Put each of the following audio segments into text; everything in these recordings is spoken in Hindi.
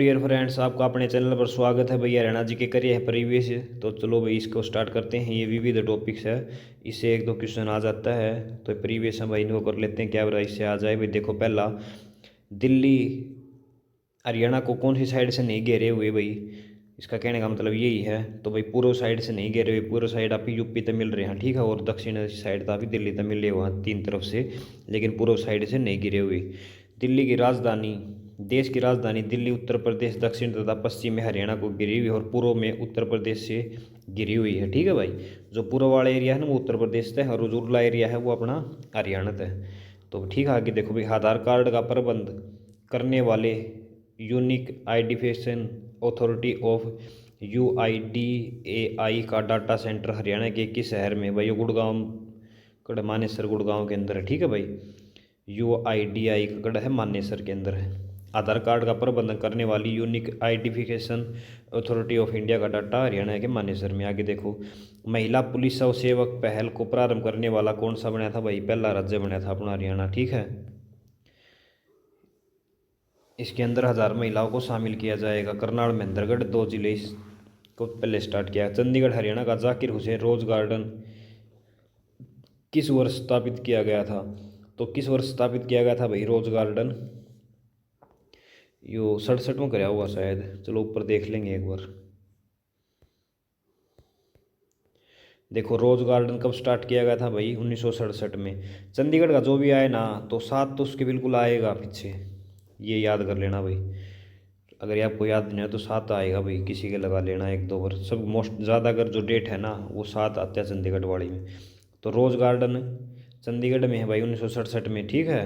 डियर फ्रेंड्स, आपका अपने चैनल पर स्वागत है। भैया हरियाणा जी के करिए है प्रीवियस। तो चलो भाई इसको स्टार्ट करते हैं। ये विविध टॉपिक्स है, इससे एक दो क्वेश्चन आ जाता है तो प्रीवियस हम भाई इनको कर लेते हैं। क्या बुरा इससे आ जाए भाई। देखो पहला, दिल्ली हरियाणा को कौन सी साइड से नहीं घेरे हुए भाई। इसका कहने का मतलब यही है। तो भाई पूर्व साइड से नहीं घेरे हुए, पूर्व साइड आप यूपी तक मिल रहे हैं, ठीक है। और दक्षिण साइड तो अभी दिल्ली तक मिले हुए हैं तीन तरफ से, लेकिन पूर्व साइड से नहीं घिरे हुए। दिल्ली की राजधानी, देश की राजधानी दिल्ली उत्तर प्रदेश दक्षिण तथा पश्चिम में हरियाणा को घिरी हुई और पूर्व में उत्तर प्रदेश से घिरी हुई है, ठीक है भाई। जो पूर्व वाला एरिया है ना वो उत्तर प्रदेश तय है और जो उरला एरिया है वो अपना हरियाणा तय। तो ठीक है, आगे देखो भाई, आधार कार्ड का प्रबंध करने वाले unique identification authority of UIDAI का डाटा सेंटर हरियाणा के किस शहर में भाई। गुड़गांव कड़ मानेसर गुड़गांव के अंदर है, ठीक है भाई। UIDAI का कड़ है मानेसर के अंदर है। आधार कार्ड का प्रबंधन करने वाली unique identification authority of India का डाटा हरियाणा के मानेसर में। आगे देखो, महिला पुलिस सेवक पहल को प्रारंभ करने वाला कौन सा बना था भाई। पहला राज्य बना था अपना हरियाणा, ठीक है। इसके अंदर 1000 महिलाओं को शामिल किया जाएगा। करनाल महेंद्रगढ़ दो जिले इसको पहले स्टार्ट किया। चंडीगढ़ हरियाणा का जाकिर हुसैन रोज गार्डन किस वर्ष स्थापित किया गया था। तो किस वर्ष स्थापित किया गया था भाई रोज गार्डन। यो 67 में कराया हुआ शायद, चलो ऊपर देख लेंगे एक बार। देखो रोज गार्डन कब स्टार्ट किया गया था भाई, 1967 में। चंडीगढ़ का जो भी आए ना तो 7 तो उसके बिल्कुल आएगा पीछे, ये याद कर लेना भाई। अगर ये आपको याद नहीं है तो 7 आएगा भाई, किसी के लगा लेना एक दो बार। सब मोस्ट ज़्यादा अगर जो डेट है ना वो 7 आते हैं चंडीगढ़ वाली में। तो रोज़ गार्डन चंडीगढ़ में है भाई 1967 में, ठीक है।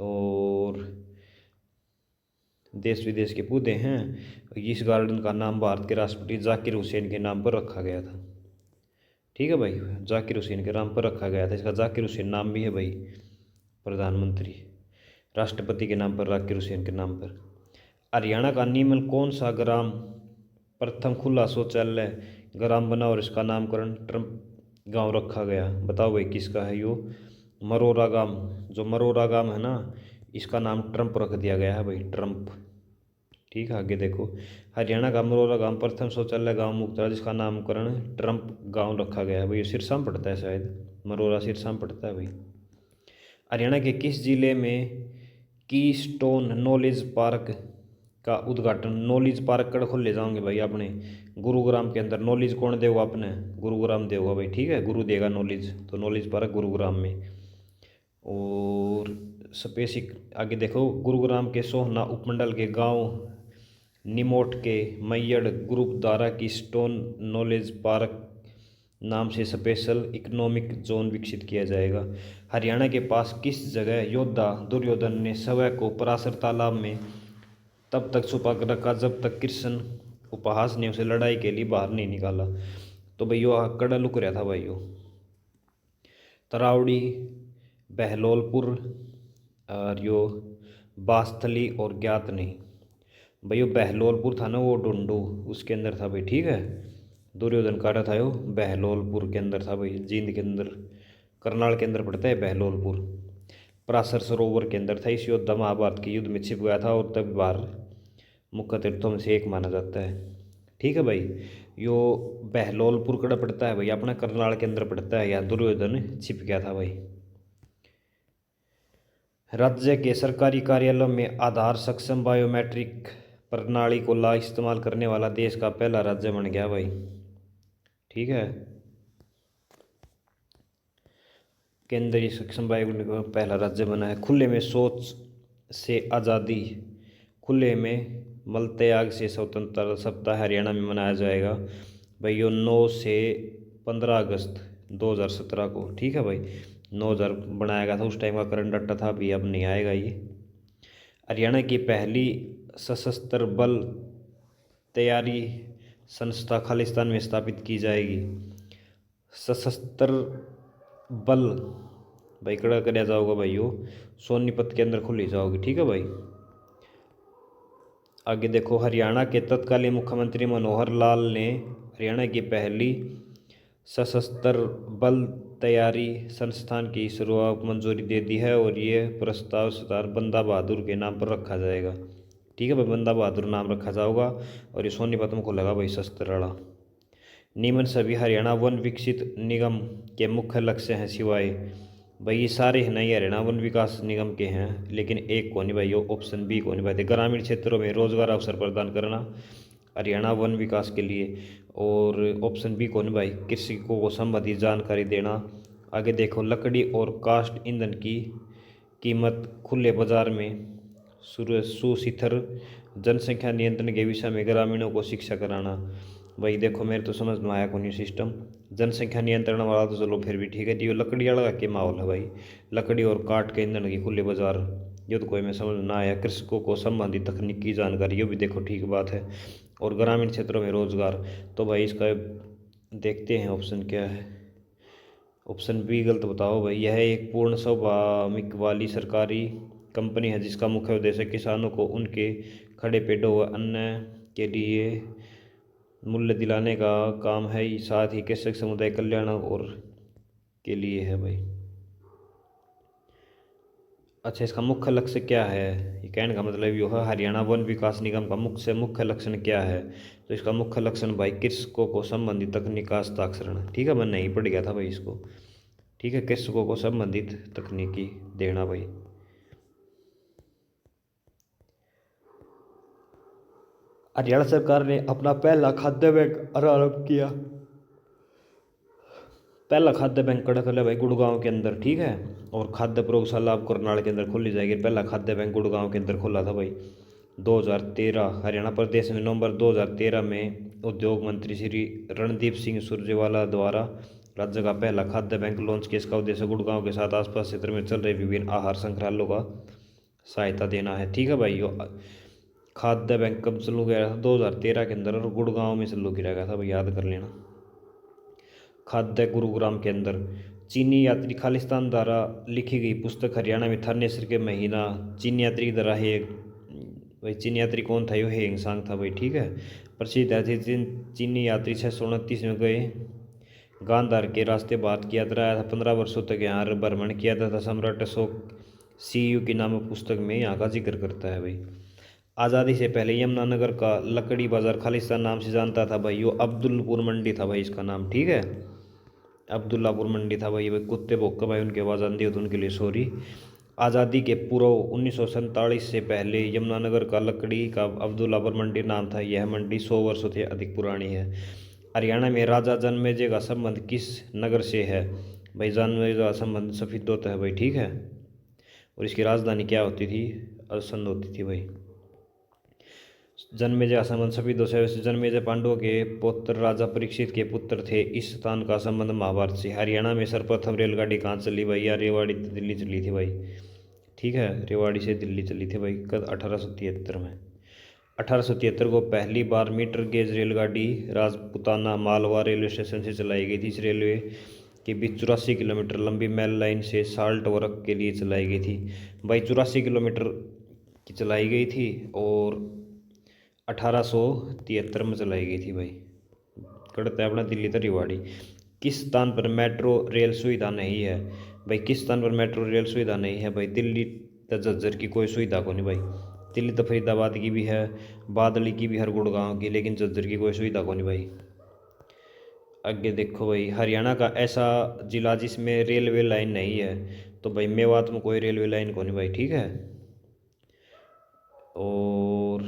और देश विदेश के पौधे हैं। इस गार्डन का नाम भारत के राष्ट्रपति जाकिर हुसैन के नाम पर रखा गया था, ठीक है भाई। जाकिर हुसैन के नाम पर रखा गया था। इसका जाकिर हुसैन नाम भी है भाई, प्रधानमंत्री राष्ट्रपति के नाम पर, जाकिर हुसैन के नाम पर। हरियाणा का निम्न कौन सा ग्राम प्रथम खुला शौचालय ग्राम बना और इसका नामकरण ट्रम्प गांव रखा गया। बताओ भाई किसका है यो। मरोरा गांव, जो मरोरा गांव है ना इसका नाम ट्रम्प रख दिया गया है भाई, ट्रम्प, ठीक है। आगे देखो, हरियाणा का मरोरा गांव प्रथम शौचालय गांव मुक्त था जिसका नामकरण ट्रम्प गांव रखा गया है भाई। ये सिरसा में पड़ता है शायद, मरोरा सिरसा में पड़ता है भाई। हरियाणा के किस जिले में कीस्टोन नॉलेज पार्क का उद्घाटन। नॉलेज पार्क कड़ खोल ले जाओगे भाई अपने गुरुग्राम के अंदर। नॉलेज कौन देगा अपने, गुरुग्राम देगा भाई, ठीक है। गुरु देगा नॉलेज, तो नॉलेज पार्क गुरुग्राम में। और स्पेसिक आगे देखो, गुरुग्राम के सोहना उपमंडल के गांव निमोट के मैयड़ ग्रुप द्वारा की स्टोन नॉलेज पार्क नाम से स्पेशल इकोनॉमिक जोन विकसित किया जाएगा। हरियाणा के पास किस जगह योद्धा दुर्योधन ने स्वयं को पराशर तालाब में तब तक छुपा कर रखा जब तक कृष्ण उपहास ने उसे लड़ाई के लिए बाहर नहीं निकाला। तो भाई यो कड़ा लुक रहा था भाई यो। तरावड़ी, बहलोलपुर और यो बास्थली और ज्ञात नहीं। भाई यो बहलोलपुर था ना वो डुंडू, उसके अंदर था भाई, ठीक है। दुर्योधन काटा था यो बहलोलपुर के अंदर था भाई, जींद के अंदर, करनाल के अंदर पड़ता है बहलोलपुर। पराशर सरोवर के अंदर था। इस योद्धा महाभारत के युद्ध में छिप गया था और तब बाहर मुख्य तीर्थों में से एक माना जाता है, ठीक है भाई। यो बहलोलपुर कड़ा पड़ता है भाई, अपना करनाल के अंदर पड़ता है। यहाँ दुर्योधन छिप गया था भाई। राज्य के सरकारी कार्यालयों में आधार सक्षम बायोमेट्रिक प्रणाली को इस्तेमाल करने वाला देश का पहला राज्य बन गया भाई, ठीक है। केंद्रीय सक्षम बायोमेट्रिक का पहला राज्य बना है। खुले में शौच से आज़ादी, खुले में मलत्याग से स्वतंत्रता सप्ताह हरियाणा में मनाया जाएगा भाई। यो 9 से 15 अगस्त 2017 को, ठीक है भाई। 9,000 बनाया गया था उस टाइम का करंट डाटा था, अभी अब नहीं आएगा ये। हरियाणा की पहली सशस्त्र बल तैयारी संस्था खालिस्तान में स्थापित की जाएगी। सशस्त्र बल भाई कड़ा कराया जाओगा भाई यो सोनीपत के अंदर खुली जाओगी, ठीक है भाई। आगे देखो, हरियाणा के तत्कालीन मुख्यमंत्री मनोहर लाल ने हरियाणा की पहली सशस्त्र बल तैयारी संस्थान की शुरुआत मंजूरी दे दी है और ये प्रस्ताव सरदार बंदा बहादुर के नाम पर रखा जाएगा। ठीक है भाई, बंदा बहादुर नाम रखा जाओगा। और ये सोनीपत में खुलेगा भाई शस्त्राला। निम्न सभी हरियाणा वन विकसित निगम के मुख्य लक्ष्य हैं, सिवाय भाई ये सारे हैं नहीं हरियाणा वन विकास निगम के हैं, लेकिन एक को नहीं भाई, वो ऑप्शन बी को नहीं भाई। ग्रामीण क्षेत्रों में रोजगार अवसर प्रदान करना हरियाणा वन विकास के लिए। और ऑप्शन बी को नहीं भाई, कृषकों को संबंधित जानकारी देना। आगे देखो, लकड़ी और काष्ठ ईंधन की कीमत खुले बाजार में सुस्थिर, जनसंख्या नियंत्रण के विषय में ग्रामीणों को शिक्षा कराना। भाई देखो, मेरे तो समझ में आया कौन सिस्टम। जनसंख्या नियंत्रण वाला तो चलो फिर भी ठीक है, ये लकड़ी वाला के माहौल है भाई, लकड़ी और काठ के ईंधन की खुले बाजार, ये तो कोई में समझ में ना आया। कृषकों को संबंधित तकनीकी जानकारी, ये भी देखो ठीक बात है। और ग्रामीण क्षेत्रों में रोजगार, तो भाई इसका देखते हैं ऑप्शन क्या है। ऑप्शन बी गलत बताओ भाई। यह एक पूर्ण स्वामित्व वाली सरकारी कंपनी है जिसका मुख्य उद्देश्य किसानों को उनके खड़े पेड़ों व अन्न के लिए मूल्य दिलाने का काम है, साथ ही कृषक समुदाय कल्याण और के लिए है भाई। अच्छा, इसका मुख्य लक्ष्य क्या है, ये कहने का मतलब ये है हरियाणा वन विकास निगम का मुख्य लक्षण क्या है। तो इसका मुख्य लक्षण भाई कृषकों को संबंधित तकनीक का हस्ताक्षरण। ठीक है, मैं नहीं पढ़ गया था भाई इसको। ठीक है, कृषकों को संबंधित तकनीकी देना भाई। हरियाणा सरकार ने अपना पहला खाद्य बैंक आरंभ किया। पहला खाद्य बैंक कड़ा खोला भाई गुड़गांव के अंदर। ठीक है, और खाद्य प्रयोगशाला अब करनाल के अंदर खोली जाएगी। पहला खाद्य बैंक गुड़गांव के अंदर खोला था भाई 2013। हरियाणा प्रदेश में नवंबर 2013 में उद्योग मंत्री श्री रणदीप सिंह सुरजेवाला द्वारा राज्य का पहला खाद्य बैंक लॉन्च किया। इसका उद्देश्य गुड़गांव के साथ आसपास क्षेत्र में चल रहे विभिन्न आहार संग्रहालयों का सहायता देना है। ठीक है भाई, खाद्य बैंक कब चालू किया था, 2013 के अंदर, और गुड़गांव में चालू किया गया था भाई, याद कर लेना। खाद्य गुरुग्राम के अंदर चीनी यात्री खालिस्तान द्वारा लिखी गई पुस्तक हरियाणा में थानेसर के महीना चीनी यात्री की तरह है भाई। चीनी यात्री कौन था, यो है इंसान था भाई। ठीक है, प्रसिद्ध है चीनी यात्री 629 में गए गांधार के रास्ते भारत की यात्रा आया था। 15 वर्षों तक यहाँ भ्रमण किया था। सम्राट अशोक CU की नामक पुस्तक में यहाँ का जिक्र करता है भाई। आज़ादी से पहले यमुनानगर का लकड़ी बाजार खालिस्तान नाम से जानता था भाई। यो अब्दुलपुर मंडी था भाई इसका नाम। ठीक है, अब्दुल्लापुर मंडी था भाई। कुत्ते भौंक भाई उनके आवाज़ आंधी होती उनके लिए सॉरी। आज़ादी के पूर्व 1947 से पहले यमुनानगर का लकड़ी का अब्दुल्लापुर मंडी नाम था। यह मंडी 100 वर्षों से अधिक पुरानी है। हरियाणा में राजा जन्मेजय का संबंध किस नगर से है भाई। जन्मेजय का संबंध सफीदोत है भाई। ठीक है, और इसकी राजधानी क्या होती थी, असंध होती थी भाई। जन्मेजय का संबंध सफीदों से। जन्मेजय पांडवों के पुत्र राजा परीक्षित के पुत्र थे। इस स्थान का संबंध महाभारत से। हरियाणा में सर्वप्रथम रेलगाड़ी कहाँ चली भाई, या रेवाड़ी दिल्ली चली थी भाई। ठीक है, रेवाड़ी से दिल्ली चली थी भाई कद 1873 में। 1873 को पहली बार मीटर गेज रेलगाड़ी राजपुताना मालवा रेलवे स्टेशन से चलाई गई थी। इस रेलवे के बीच 84 किलोमीटर लंबी मेल लाइन से साल्ट वर्क के लिए चलाई गई थी भाई। 84 किलोमीटर की चलाई गई थी और 1873 में चलाई गई थी भाई। कड़ता है अपना दिल्ली तो रेवाड़ी। किस स्थान पर मेट्रो रेल सुविधा नहीं है भाई। किस स्थान पर मेट्रो रेल सुविधा नहीं है भाई। दिल्ली तो झज्जर की कोई सुविधा को नहीं भाई। दिल्ली तो फरीदाबाद की भी है, बादली की भी, हर गुड़गांव की, लेकिन झज्जर की कोई सुविधा को नहीं भाई। आगे देखो भाई, हरियाणा का ऐसा जिला जिसमें रेलवे लाइन नहीं है, तो भाई मेवात में कोई रेलवे लाइन को नहीं भाई। ठीक है, और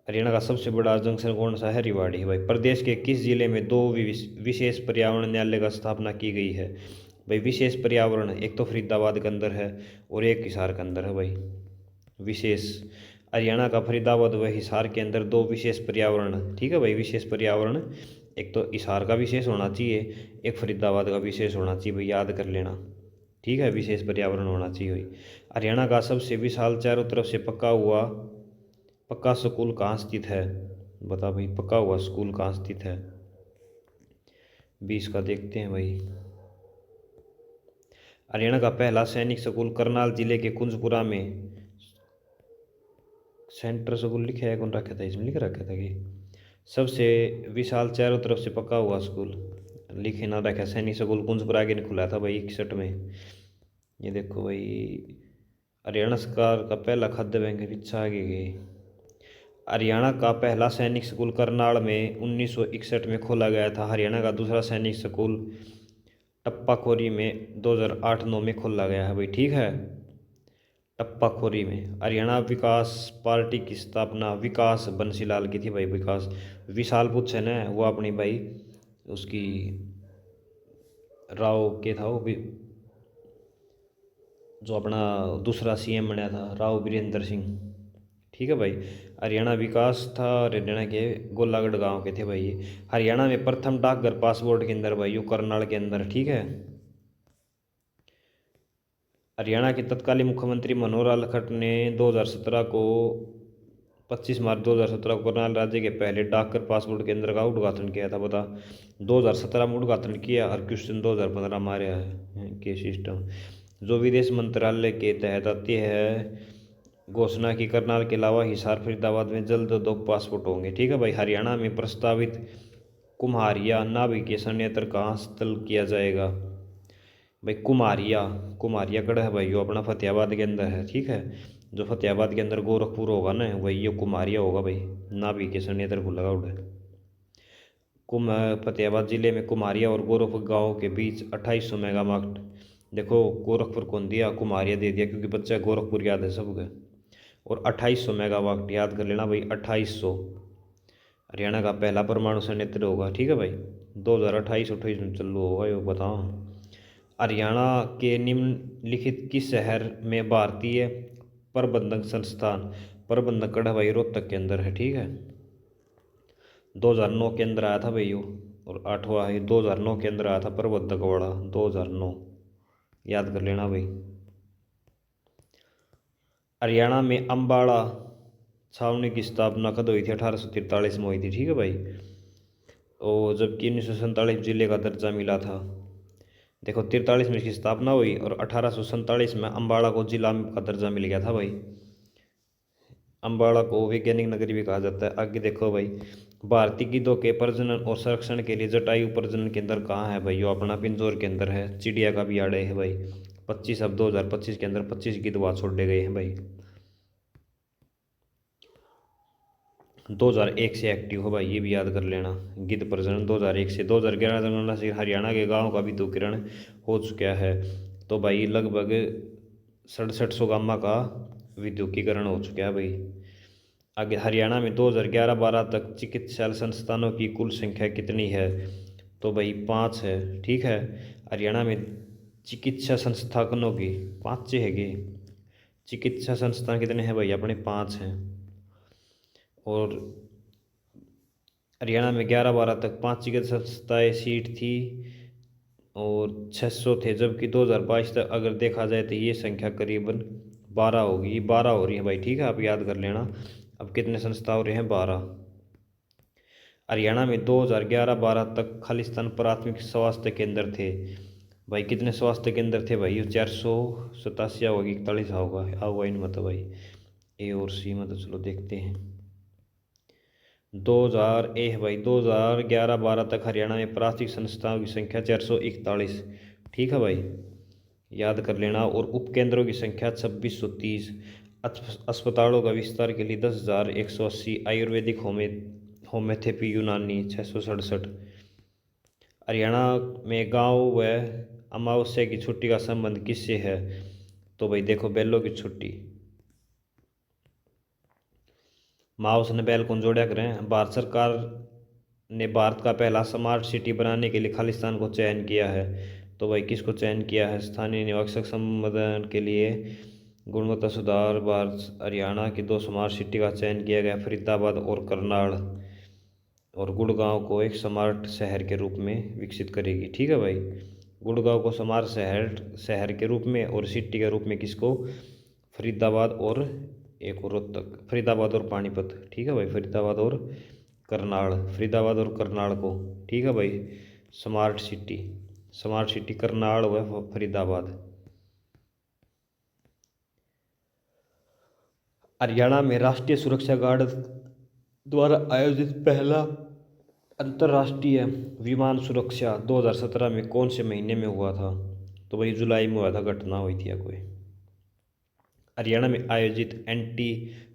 हरियाणा का सबसे बड़ा जंक्शन कौन सा है, रेवाड़ी है भाई। प्रदेश के किस जिले में 2 विशेष पर्यावरण न्यायालय का स्थापना की गई है भाई। विशेष पर्यावरण एक तो फरीदाबाद के अंदर है और एक हिसार के अंदर है भाई। विशेष हरियाणा का फरीदाबाद व हिसार के अंदर 2 विशेष पर्यावरण। ठीक है भाई, विशेष पर्यावरण एक तो हिसार का विशेष होना चाहिए, एक फरीदाबाद का विशेष होना चाहिए भाई, याद कर लेना। ठीक है, विशेष पर्यावरण होना चाहिए भाई। हरियाणा का सबसे विशाल चारों तरफ से पक्का स्कूल कहाँ स्थित है, बता भाई, पक्का हुआ स्कूल कहाँ स्थित है। 20 का देखते हैं भाई। हरियाणा का पहला सैनिक स्कूल करनाल जिले के कुंजपुरा में। सेंटर स्कूल लिखा है, कौन रखा था इसमें, लिख रखा था कि सबसे विशाल चारों तरफ से पक्का हुआ स्कूल, लिखे ना रखा। सैनिक स्कूल कुंजपुरा के खुला था भाई 61 में। ये देखो भाई, हरियाणा सरकार का पहला खाद्य बैंक है, पीछा आगे गए। हरियाणा का पहला सैनिक स्कूल करनाल में 1961 में खोला गया था। हरियाणा का दूसरा सैनिक स्कूल टप्पाखोरी में 2008-9 में खोला गया है भाई, ठीक है। टप्पाखोरी में। हरियाणा विकास पार्टी की स्थापना विकास बंसीलाल की थी भाई। विकास विशाल पुच्छन है वो अपनी भाई उसकी राव के था वो भी, जो अपना दूसरा सीएम बनया था राव वीरेंद्र सिंह, ठीक है भाई। हरियाणा विकास था हरियाणा के गोलागढ़ गांव के थे भाई ये। हरियाणा में प्रथम डाकघर पासपोर्ट के अंदर भाई, यू करनाल के अंदर, ठीक है। हरियाणा के तत्कालीन मुख्यमंत्री मनोहर लाल खट्टर ने 2017 को 25 मार्च 2017 को करनाल राज्य के पहले डाकघर पासपोर्ट केंद्र का उद्घाटन किया था। बता 2017 में उद्घाटन किया और क्वेश्चन 2015 में आ रहा है के सिस्टम जो विदेश मंत्रालय के तहत आती है। घोषणा की करनाल के अलावा हिसार फरीदाबाद में जल्द 2 पासपोर्ट होंगे, ठीक है भाई। हरियाणा में प्रस्तावित कुम्हारिया नाविकीय संयंत्र कहाँ स्थल किया जाएगा भाई। कुम्हारिया कुम्हारिया कड़ा है भाई, वो अपना फतेहाबाद के अंदर है, ठीक है। जो फतेहाबाद के अंदर गोरखपुर होगा ना वही ये कुम्हारिया होगा भाई। नाविकीय संयंत्र खुलेगा उधर। कुम फतेहाबाद जिले में कुम्हारिया और गोरखपुर गांव के बीच 2800 मेगावाट। देखो गोरखपुर कौन दिया, कुम्हारिया दे दिया, क्योंकि बच्चा गोरखपुर याद है सबके। और 2800 मेगावाट याद कर लेना भाई, 2800। हरियाणा का पहला परमाणु संयंत्र होगा, ठीक है भाई। 2028-28 में चालू होगा ये, बताओ। हरियाणा के निम्नलिखित किस शहर में भारतीय प्रबंधन संस्थान प्रबंधक कड़ा भाई रोहतक के अंदर है, ठीक है। 2009 के अंदर आया था भाई वो। और 8वां है 2009 के अंदर आया था प्रबंधक वाला, 2009 याद कर लेना भाई। हरियाणा में अम्बाड़ा छावनी की स्थापना कब हुई थी? 1843 में हुई थी, ठीक है भाई। और जबकि 1947 जिले का दर्जा मिला था। देखो 43 में इसकी स्थापना हुई और 1847 में अम्बाड़ा को जिला का दर्जा मिल गया था भाई। अम्बाड़ा को वैज्ञानिक नगरी भी कहा जाता है। आगे देखो भाई, भारतीय गिद्धों के प्रजनन और संरक्षण के लिए जटायु प्रजनन केंद्र कहाँ है भाई? वो अपना पिंजौर के अंदर है। चिड़िया का भी आड़े है भाई। 25 अब 2025 के अंदर 25 गिद्ध वहाँ छोड़े गए हैं भाई। 2001 से एक्टिव हो भाई, ये भी याद कर लेना। गिद्ध प्रजनन 2001 से 2011 जनगणना से हरियाणा के गाँव का विद्युतीकरण हो चुका है। तो भाई लगभग 6700 गाँव का विद्युतीकरण हो चुका है भाई। आगे हरियाणा में 2011-12 तक चिकित्सा संस्थानों की कुल संख्या कितनी है? तो भाई 5 है, ठीक है। हरियाणा में चिकित्सा संस्थानों की 5 है। चिकित्सा संस्थान कितने हैं भाई? अपने 5 हैं। और हरियाणा में 11-12 तक 5 चिकित्सा संस्थाएँ सीट थी और 600 थे, जबकि 2022 तक अगर देखा जाए तो ये संख्या करीबन 12 होगी। ये 12 हो रही है भाई, ठीक है, आप याद कर लेना। अब कितने संस्था हो रहे हैं? 12। हरियाणा में 2011-12 तक खालिस्तान प्राथमिक स्वास्थ्य केंद्र थे भाई। कितने स्वास्थ्य केंद्र थे भाई? 487 होगी, 41 होगा होगा इन मतलब भाई। ए और सी मतलब चलो देखते हैं। 2000 भाई 2011-12 तक हरियाणा में प्राथमिक संस्थाओं की संख्या 441, ठीक है भाई, याद कर लेना। और उपकेंद्रों की संख्या 2630। अस्पतालों का विस्तार के लिए 10,180। आयुर्वेदिक होम्योपैथी यूनानी 667। हरियाणा में गांव व अमावस्या की छुट्टी का संबंध किससे है? तो भाई देखो बैलों की छुट्टी। माउस ने बैल को जोड़ा करें। भारत सरकार ने भारत का पहला स्मार्ट सिटी बनाने के लिए खालिस्तान को चयन किया है। तो भाई किसको चयन किया है? स्थानीय निवासक संवर्धन के लिए गुणवत्ता सुधार। भारत हरियाणा की 2 स्मार्ट सिटी का चयन किया गया, फरीदाबाद और करनाल। और गुड़गांव को एक स्मार्ट शहर के रूप में विकसित करेगी, ठीक है भाई। गुड़गांव को स्मार्ट शहर के रूप में और सिटी के रूप में किसको? फरीदाबाद और एक और रोहतक, फरीदाबाद और पानीपत, ठीक है भाई। फरीदाबाद और करनाल को, ठीक है भाई। स्मार्ट सिटी करनाल व फरीदाबाद। हरियाणा में राष्ट्रीय सुरक्षा गार्ड द्वारा आयोजित पहला अंतर्राष्ट्रीय विमान सुरक्षा 2017 में कौन से महीने में हुआ था? तो भाई जुलाई में हुआ था, घटना हुई थी या कोई। हरियाणा में आयोजित एंटी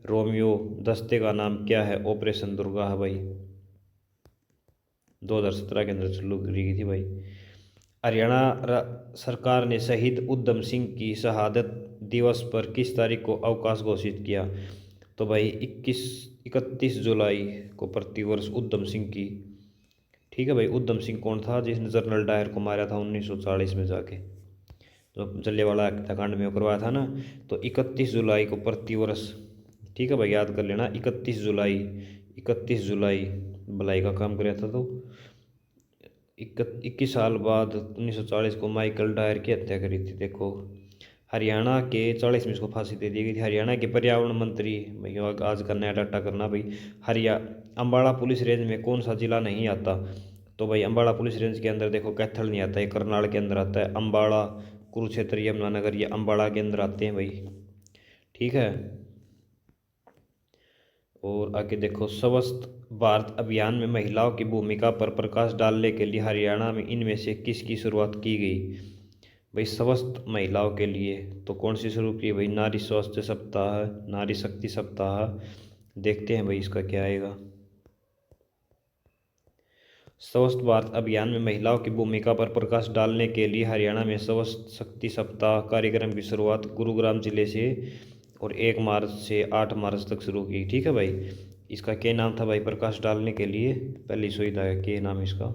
रोमियो दस्ते का नाम क्या है? ऑपरेशन दुर्गा है भाई, 2017 के अंदर शुरू करी गई थी भाई। हरियाणा सरकार ने शहीद उधम सिंह की शहादत दिवस पर किस तारीख को अवकाश घोषित किया? तो भाई 31 जुलाई को प्रतिवर्ष उधम सिंह की, ठीक है भाई। उधम सिंह कौन था? जिसने जनरल डायर को मारा था 1940 में जाके, तो जलियांवाला हत्याकांड में करवाया था ना। तो 31 जुलाई को प्रतिवर्ष, ठीक है भाई, याद कर लेना। 31 जुलाई भलाई का काम कराया था। तो 21 साल बाद 1940 को माइकल डायर की हत्या करी थी। देखो, हरियाणा के 40 में इसको फांसी दे दी गई थी। हरियाणा के पर्यावरण मंत्री, भाई आज का नया डाटा करना भाई। अम्बाड़ा पुलिस रेंज में कौन सा जिला नहीं आता? तो भाई अम्बाड़ा पुलिस रेंज के अंदर देखो कैथल नहीं आता है, करनाल के अंदर आता है। अम्बाड़ा, कुरुक्षेत्र, यमुनानगर ये अम्बाड़ा के अंदर आते हैं भाई, ठीक है। और आगे देखो, स्वच्छ भारत अभियान में महिलाओं की भूमिका पर प्रकाश डालने के लिए हरियाणा में इनमें से किसकी शुरुआत की गई? भाई स्वस्थ महिलाओं के लिए तो कौन सी शुरू की भाई? नारी स्वास्थ्य सप्ताह, नारी शक्ति सप्ताह। देखते हैं भाई इसका क्या आएगा। स्वस्थ भारत अभियान में महिलाओं की भूमिका पर प्रकाश डालने के लिए हरियाणा में स्वस्थ शक्ति सप्ताह कार्यक्रम की शुरुआत गुरुग्राम जिले से और 1 मार्च से 8 मार्च तक शुरू की, ठीक है भाई। इसका क्या नाम था भाई? प्रकाश डालने के लिए पहली सुविधा है, क्या नाम इसका?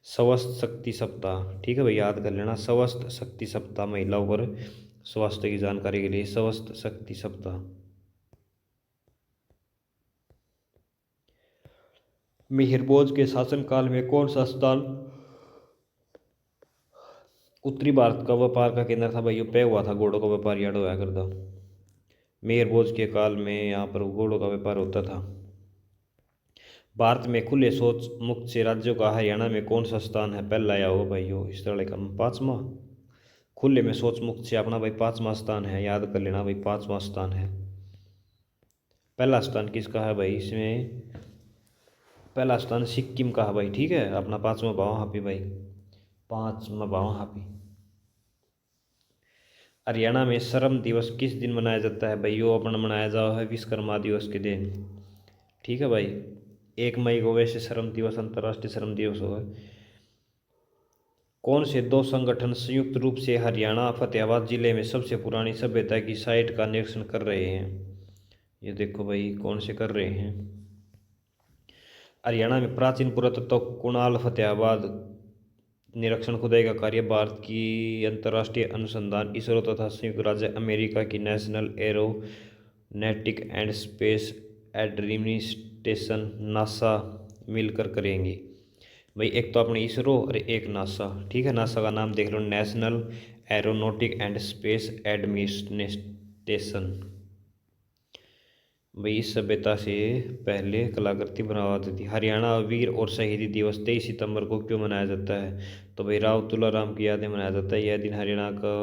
स्वस्थ शक्ति सप्ताह, ठीक है भाई, याद कर लेना। स्वस्थ शक्ति सप्ताह, महिलाओं पर स्वास्थ्य की जानकारी के लिए स्वस्थ शक्ति सप्ताह। मिहिर भोज के शासनकाल में कौन सा स्थान उत्तरी भारत का व्यापार का केंद्र था? भाई ये पे हुआ था, घोड़ों का व्यापार याद होया करता। मिहिर भोज के काल में यहाँ पर घोड़ों का व्यापार होता था। भारत में खुले शौच मुक्त से राज्यों का हरियाणा में कौन सा स्थान है? पहला आया हो भाई हो इस तरह का 5वां। खुले में शौच मुक्त से अपना भाई 5वां स्थान है, याद कर लेना भाई, 5वां स्थान है। पहला स्थान किसका है भाई? इसमें पहला स्थान सिक्किम का है भाई, ठीक है। अपना 5वां भाव हापी भाई, 5वां भाव हापी। हरियाणा में श्रम दिवस किस दिन मनाया जाता है? भाई यो अपना मनाया जाओ है विश्वकर्मा दिवस के दिन, ठीक है भाई। 1 मई को वैसे श्रम दिवस, अंतर्राष्ट्रीय श्रम दिवस होगा। कौन से दो संगठन संयुक्त रूप से हरियाणा फतेहाबाद जिले में सबसे पुरानी सभ्यता की साइट का निरीक्षण कर रहे हैं? ये देखो भाई कौन से कर रहे हैं। हरियाणा में प्राचीन पुरातत्व कुणाल फतेहाबाद निरीक्षण खुदाई का कार्य भारत की अंतर्राष्ट्रीय अनुसंधान इसरो तथा संयुक्त राज्य अमेरिका की national aeronautic and space administration NASA मिलकर करेंगे। भाई एक तो अपने इसरो और एक नासा, ठीक है। नासा का नाम देख लो, national aeronautic and space administration. भाई इस सभ्यता से पहले कलाकृति बनावाती थी। हरियाणा वीर और शहीदी दिवस 23 सितंबर को क्यों मनाया जाता है? तो भाई राव तुलाराम की यादें मनाया जाता है यह दिन हरियाणा का।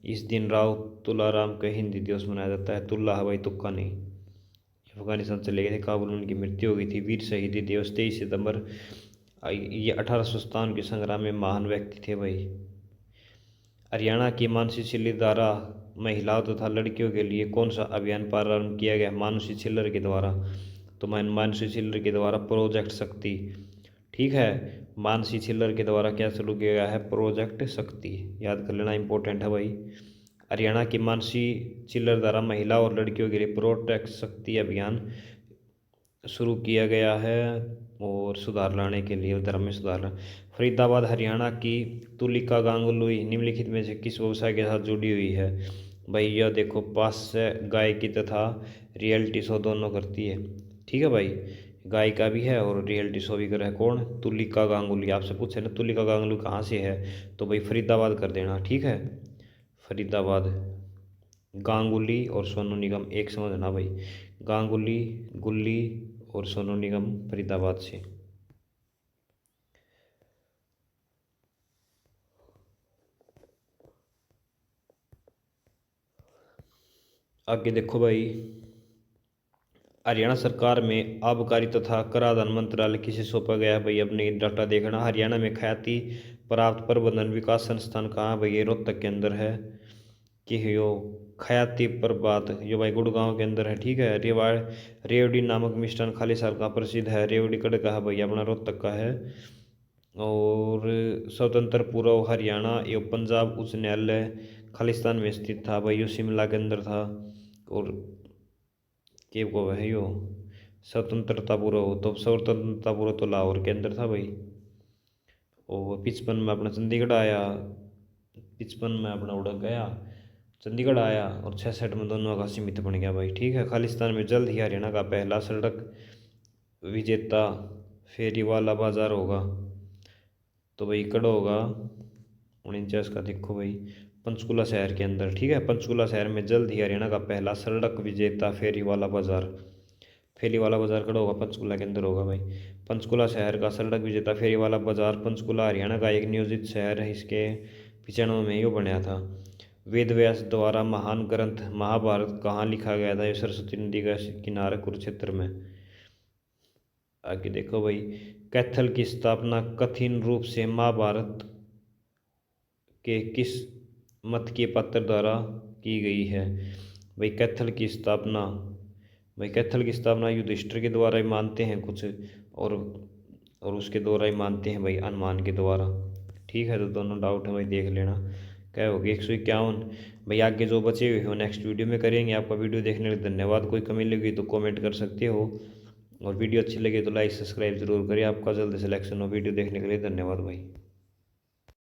इस दिन राव तुलाराम का हिंदी दिवस मनाया जाता है। तुल्ला भाई तुक्का नहीं, अफगानिस्तान चले गए थे, काबुल में उनकी मृत्यु हो गई थी। वीर शहीदी दिवस 23 सितंबर, ये 1857 के संग्राम में महान व्यक्ति थे भाई। हरियाणा की मानसी छिल्लर द्वारा महिलाओं तथा लड़कियों के लिए कौन सा अभियान प्रारंभ किया गया? मानसी छिल्लर के द्वारा, तो मानसी छिल्लर के द्वारा प्रोजेक्ट शक्ति, ठीक है। मानसी छिल्लर के द्वारा क्या शुरू किया गया है? प्रोजेक्ट शक्ति, याद कर लेना, इंपॉर्टेंट है भाई। हरियाणा की मानसी छिल्लर द्वारा महिला और लड़कियों के लिए प्रोटेक्ट शक्ति अभियान शुरू किया गया है और सुधार लाने के लिए, धर्म में सुधार। फरीदाबाद हरियाणा की तुलिका गांगुली निम्नलिखित में से किस व्यवसाय के साथ जुड़ी हुई है? भाई यह देखो, पास से गायकी तथा रियलिटी शो दोनों करती है, ठीक है भाई। गायिका भी है और रियलिटी शो भी कर है। कौन? तुलिका गांगुली। आपसे पूछे ना तुलिका गांगुली कहाँ से है, तो भाई फरीदाबाद कर देना, ठीक है। फरीदाबाद। गांगुली और सोनू निगम एक समझना भाई, गांगुली गुल्ली और सोनू निगम फरीदाबाद से। आगे देखो भाई, हरियाणा सरकार में आबकारी तथा कराधान मंत्रालय किसे सौंपा गया है? भाई अपने डाटा देखना। हरियाणा में ख्याति प्राप्त प्रबंधन विकास संस्थान कहाँ है? भाई ये रोहतक के अंदर है। कि यो खयाती प्रभात, यो भाई गुड़गांव के अंदर है। ठीक है। रेवड़ी नामक मिष्ठान खालिसार का प्रसिद्ध है। रेवड़ी कड़ का है भाई, अपना रोहतक का है। और स्वतंत्र पूर्व हरियाणा एवं पंजाब उच्च न्यायालय खालिस्तान में स्थित था भाई, यो शिमला के अंदर था। और के वो है यो स्वतंत्रता पूर्व, तो स्वतंत्रता पूर्व तो लाहौर के अंदर था भाई। और 55 में अपना चंडीगढ़ आया, 55 में अपना उड़ गया, चंडीगढ़ आया। और 66 में दोनों का सीमित बन गया भाई। ठीक है। खालिस्तान में जल्द ही हरियाणा का पहला सड़क विजेता फेरी वाला बाजार होगा। तो भाई कड़ होगा 49 का, देखो भाई पंचकुला शहर के अंदर। ठीक है। पंचकुला शहर में जल्द ही हरियाणा का पहला सड़क विजेता फेरी वाला बाजार, फेरी वाला बाजार कड़ा होगा, पंचकुला के अंदर होगा भाई। पंचकुला शहर का सड़क विजेता फेरी वाला बाजार पंचकुला हरियाणा का एक नियोजित शहर है। इसके 95 में यो बनया था। वेद व्यास द्वारा महान ग्रंथ महाभारत कहाँ लिखा गया था? ये सरस्वती नदी का किनारे कुरुक्षेत्र में। आगे देखो भाई, कैथल की स्थापना कथिन रूप से महाभारत के किस मत के पात्र द्वारा की गई है? भाई कैथल की स्थापना, भाई कैथल की स्थापना युधिष्ठिर के द्वारा ही मानते हैं कुछ, और उसके द्वारा ही मानते हैं भाई हनुमान के द्वारा। ठीक है। तो दोनों डाउट है भाई, देख लेना क्या होगी 151। भाई आगे जो बचे हुए हो नेक्स्ट वीडियो में करेंगे। आपका वीडियो देखने के लिए धन्यवाद। कोई कमी लगी तो कमेंट कर सकते हो, और वीडियो अच्छी लगी तो लाइक सब्सक्राइब जरूर करिए। आपका जल्दी सिलेक्शन हो। वीडियो देखने के लिए धन्यवाद भाई।